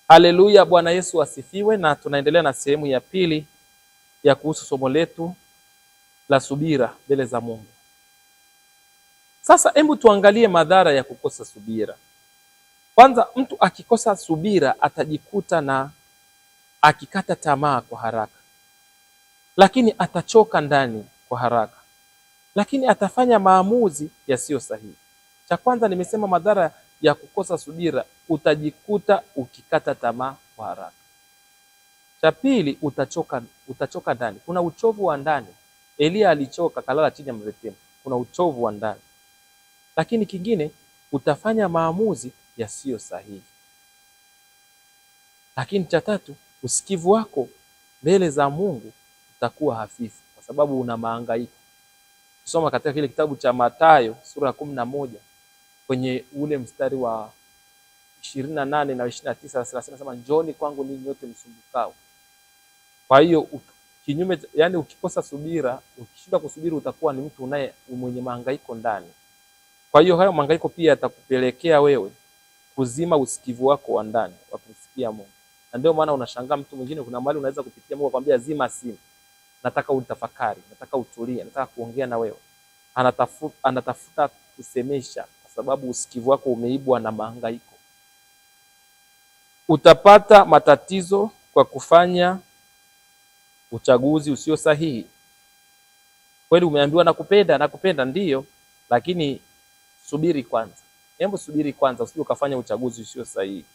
Haleluya, Bwana Yesu asifiwe. Na tunaendelea na sehemu ya pili ya kuhusu somo letu la subira mbele za Mungu. Sasa hebu tuangalie madhara ya kukosa subira. Kwanza, mtu akikosa subira atajikuta na akikata tamaa kwa haraka, lakini atachoka ndani kwa haraka, lakini atafanya maamuzi yasiyo sahihi. Cha kwanza nimesema madhara ya kukosa subira, utajikuta ukikata tamaa kwa haraka. Cha pili, utachoka ndani. Kuna uchovu wa ndani. Elia alichoka, kalala chini ya mretemu. Kuna uchovu wa ndani. Lakini kingine, utafanya maamuzi yasiyo sahihi. Lakini cha tatu, usikivu wako mbele za Mungu utakuwa hafifu kwa sababu una mahangaiko. Kusoma katika kile kitabu cha Mathayo sura ya 11 kwenye ule mstari wa 28 na 29 nasema njooni kwangu ninyi nyote msumbukao. Kwa hiyo kinyume, yani ukikosa subira, ukishindwa kusubiri, utakuwa ni mtu mwenye mahangaiko ndani. Kwa hiyo hayo mahangaiko pia yatakupelekea wewe kuzima usikivu wako wa ndani wa kusikia Mungu. Na ndio maana unashangaa mtu mwingine, kuna mahali unaweza kupitia Mungu akwambia zima simu, nataka utafakari, nataka utulie, nataka kuongea na wewe. Anatafuta kusemesha kwa sababu usikivu wako umeibwa na mahangaiko. Utapata matatizo kwa kufanya uchaguzi usio sahihi. Kweli umeambiwa nakupenda ndiyo, lakini subiri kwanza. Hebu subiri kwanza, usije ukafanya uchaguzi usio sahihi.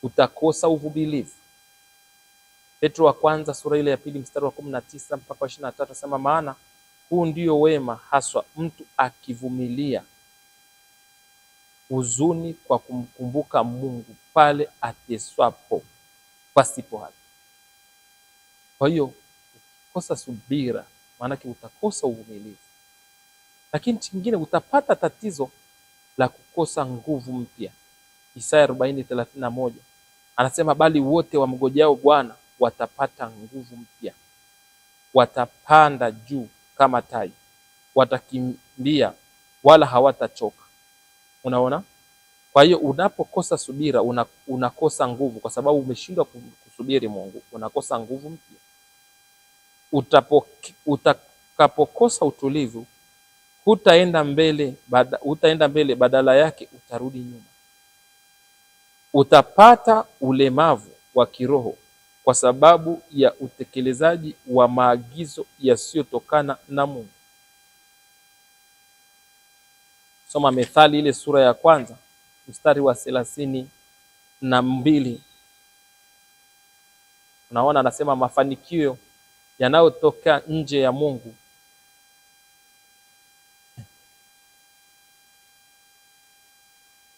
Utakosa uvumilivu. Petro wa kwanza sura ile ya 2 mstari wa 19 mpaka 23 nasema, maana huu ndio wema haswa, mtu akivumilia huzuni kwa kumkumbuka Mungu pale ateswapo pasipo haki. Kwa hiyo ukikosa subira, maana utakosa uvumilivu. Lakini kingine, utapata tatizo la kukosa nguvu mpya. Isaya 40:31 anasema, bali wote wamngojao Bwana watapata nguvu mpya, watapanda juu kama tai, watakimbia wala hawatachoka. Unaona? Kwa hiyo unapokosa subira unakosa nguvu, kwa sababu umeshindwa kusubiri Mungu, unakosa nguvu mpya. Utakapokosa utulivu, hutaenda mbele, badala yake utarudi nyuma. Utapata ulemavu wa kiroho kwa sababu ya utekelezaji wa maagizo yasiyotokana na Mungu. Soma Methali ile sura ya 1 mstari wa 32. Unaona, anasema mafanikio yanayotoka nje ya Mungu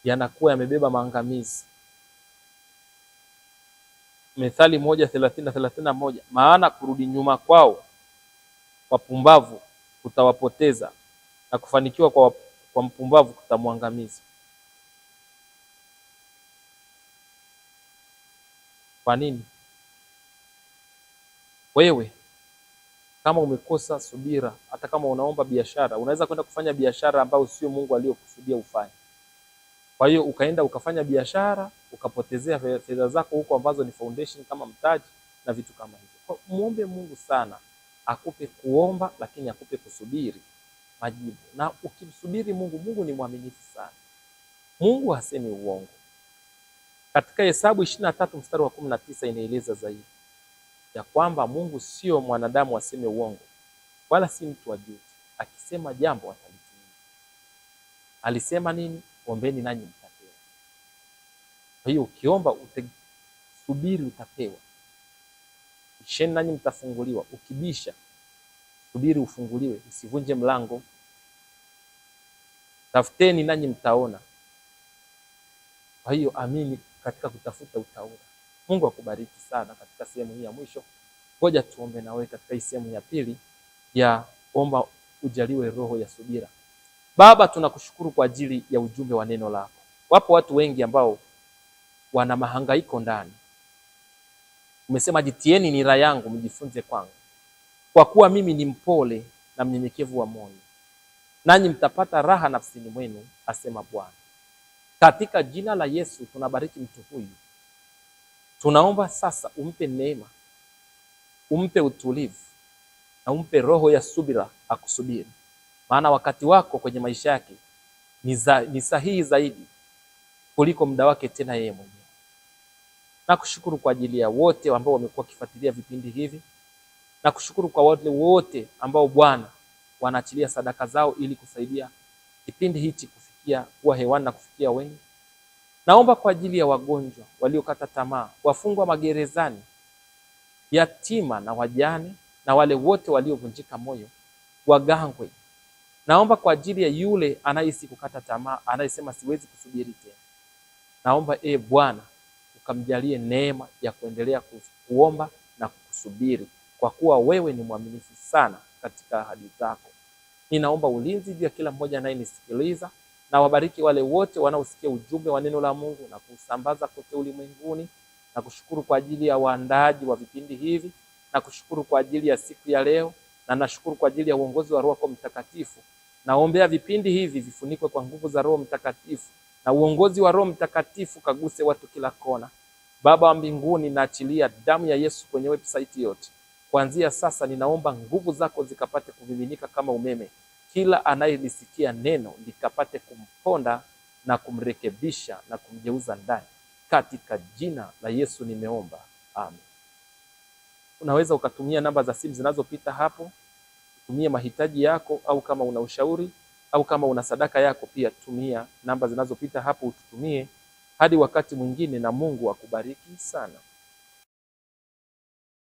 yanakuwa yamebeba maangamizi. Methali 1:30-31, maana kurudi nyuma kwao wapumbavu kutawapoteza, na kufanikiwa kwa mpumbavu kutamwangamiza. Kwa nini? Wewe kama umekosa subira, hata kama unaomba biashara, unaweza kwenda kufanya biashara ambayo sio Mungu aliyokusudia ufanye. Kwa hiyo ukaenda ukafanya biashara, ukapotezea fedha zako huko ambazo ni foundation kama mtaji na vitu kama hivyo. Muombe Mungu sana akupe kuomba, lakini akupe kusubiri majibu. Na ukimsubiri Mungu, Mungu ni mwaminifu sana. Mungu hasemi uongo. Katika Hesabu 23 mstari wa 19 inaeleza zaidi ya kwamba Mungu sio mwanadamu aseme uongo, wala si mtu wa juzi. Akisema jambo atalitimiza. Alisema nini? Ombeni nanyi mtapewa. Kwa hiyo ukiomba subiri, utapewa. Bisheni nanyi mtafunguliwa. Ukibisha, subiri ufunguliwe, usivunje mlango. Tafuteni nanyi mtaona. Kwa hiyo amini katika kutafuta utaona. Mungu akubariki sana katika sehemu hii ya mwisho. Ngoja tuombe na wewe katika sehemu ya pili ya omba ujaliwe roho ya subira. Baba, tunakushukuru kwa ajili ya ujumbe wa neno lako. Wapo watu wengi ambao wana mahangaiko ndani. Umesema jitieni nira yangu mjifunze kwangu, kwa kuwa mimi ni mpole na mnyenyekevu wa moyo, nanyi mtapata raha nafsini mwenu, asema Bwana. Katika jina la Yesu tunabariki mtu huyu Tunaomba sasa umpe neema, umpe utulivu na umpe roho ya subira akusubiri, maana wakati wako kwenye maisha yake ni sahihi zaidi kuliko muda wake tena yeye mwenyewe. Nakushukuru kwa ajili ya wote ambao wamekuwa kifuatilia vipindi hivi. Nakushukuru kwa wale wote ambao Bwana wanaachilia sadaka zao ili kusaidia kipindi hichi kufikia kuwa hewani na kufikia wengi. Naomba kwa ajili ya wagonjwa waliokata tamaa, wafungwa magerezani, yatima na wajane na wale wote waliovunjika moyo wagangwe. Naomba kwa ajili ya yule anayehisi kukata tamaa, anayesema siwezi kusubiri tena. Naomba Bwana ukamjalie neema ya kuendelea kuomba na kukusubiri, kwa kuwa wewe ni mwaminifu sana katika ahadi zako. Ninaomba ulinzi juu ya kila mmoja anayenisikiliza, na wabariki wale wote wanaosikia ujumbe wa neno la Mungu na kusambaza kote ulimwenguni. Na kushukuru kwa ajili ya waandaaji wa vipindi hivi, na kushukuru kwa ajili ya siku ya leo, na nashukuru kwa ajili ya uongozi wa Roho Mtakatifu. Naombea vipindi hivi vifunikwe kwa nguvu za Roho Mtakatifu, na uongozi wa Roho Mtakatifu kaguse watu kila kona. Baba wa mbinguni, naachilia damu ya Yesu kwenye website yote. Kuanzia sasa ninaomba nguvu zako zikapate kumiminika kama umeme. Kila anayelisikia neno likapate kumponda na kumrekebisha na kumgeuza ndani. Katika jina la Yesu nimeomba. Amen. Unaweza ukatumia namba za simu zinazopita hapo. Tumia mahitaji yako, au kama una ushauri au kama una sadaka yako pia tumia namba zinazopita hapo ututumie. Hadi wakati mwingine, na Mungu akubariki sana.